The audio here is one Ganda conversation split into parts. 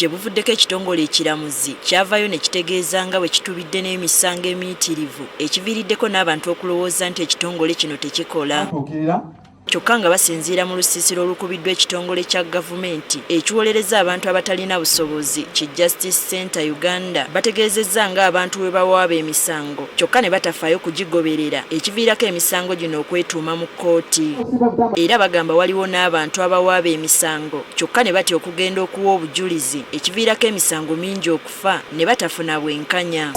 gye buvuddeko ekitongole ekiramuzi kyavaayo ne kitegeeza nga bwe kitubidde n'emisango emiyitirivu ekiviiriddeko n'abantu okulowooza nti ekitongole kino tekikola. Kyokka nga basinziira mu lusiisira olukubiddwa ekitongole kya gavumenti ekiwolereza abantu abatalina busobozi ki Justice Center Uganda bategeezezza nga abantu bwe bawaaba emisango kyokka ne batafaayo kugigoberera ekiviirako emisango gino okwetuuma mu kkooti. Era bagamba waliwo n'abantu abawaaba emisango kyokka ne batya okugenda okuwa obujulizi ekiviirako emisango mingi okufa ne batafuna bwenkanya.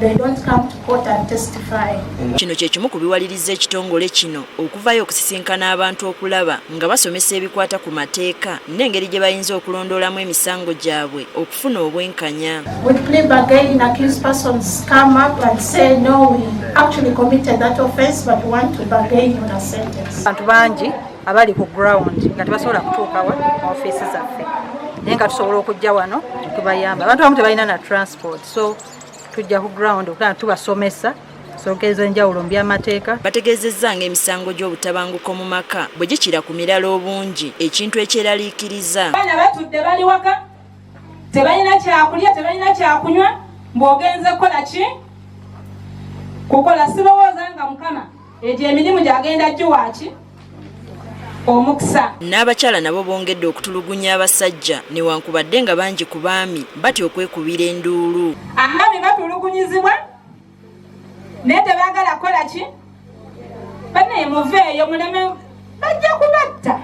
They don't come to court and testify. Kino kye kimu ku biwaliriza ekitongole kino okuvaayo okusisinkana abantu okulaba nga basomesa ebikwata ku mateeka n'engeri gye bayinza okulondoolamu emisango gyabwe okufuna obwenkanya. With plea bargain, accused persons come up and say no, we actually committed that offense but want to bargain on a sentence. Abantu bangi abali ku ground nga tebasobola kutuuka wa mu ofiisi zaffe naye nga tusobola okujja wano tubayamba. Abantu abamu tebalina na transport so tujja ku ground okana tubasomesa sokeza enjawulo by'amateeka. Bategeezezza ng'emisango gy'obutabanguko mu maka bwe gikira ku mirala obungi ekintu ekyeraliikiriza. Abaana batudde bali waka tebalina kyakulya tebalina kyakunywa mb'ogenze kukola ki kukola sirowooza nga Mukama egyo emirimu gyagenda giwaaki omukisa. N'abakyala nabo bongedde okutulugunya abasajja newankubadde nga bangi ku baami batya okwekubira enduulu. Abaami batulugunyizibwa naye tebaagala kukola ki bane muveeyo muleme bajja kubatta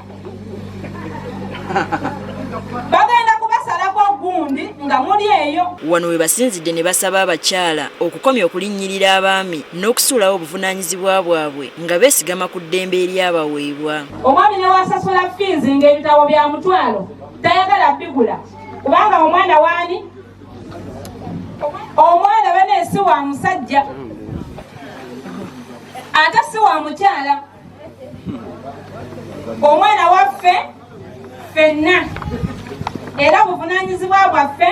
bagenda kubasalako gundi nga muli eyo. Wano we basinzidde ne basaba abakyala okukomya okulinnyirira abaami n'okusuulawo obuvunaanyizibwa bwabwe nga beesigama ku ddembe eryabaweebwa. Omwami ne wasasula fiizi ng'ebitabo bya mutwalo tayagala bigula kubanga omwana waani omwana bane si wa musajja ate si wa mukyala omwana waffe ffenna era buvunaanyizibwa bwaffe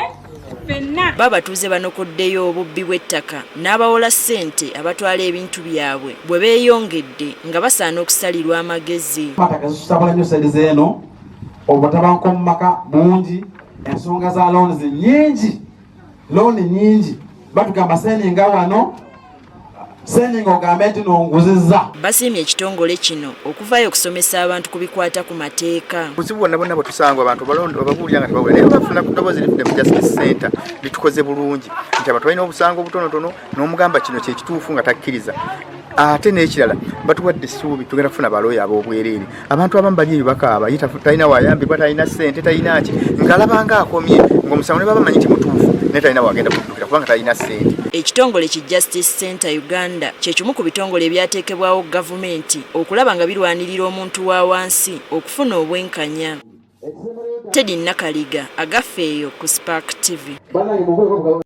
ffenna. Babatuuze banokoddeyo obubbi bw'ettaka n'abawola ssente abatwala ebintu byabwe bwe beeyongedde nga basaana okusalirwa amagezi. Tusabula nnyo sedize eno obutabanguko mu maka bungi ensonga za looni nnyingi looni nnyingi batugamba seninga wano seninga ogambe nti nonguzizza. Basiimye ekitongole kino okuvaayo okusomesa abantu ku bikwata ku mateeka. Buzibu bwonna bwe tusanga abantu babuulira nga tebawula naye bafuna ku ddoboozi lifudde mu Justice Center litukoze bulungi nti abantu balina obusango obutonotono n'omugamba kino kye kituufu nga takkiriza. Ate n'ekirala batuwadde essuubi tugenda kufuna balooya ab'obwereere. Abantu abamu bali eyo bakaaba ye talina wayambibwa talina ssente talina ki ng'alaba ng'akomye ng'omusango ne baba manyi nti mutuufu naye talina wagenda kuddukira kubanga talina ssente. Ekitongole ki Justice Center Uganda kye kimu ku bitongole ebyateekebwawo gavumenti okulaba nga birwanirira omuntu wa wansi okufuna obwenkanya. Teddy Nakaliga agafeeyo ku Spark TV.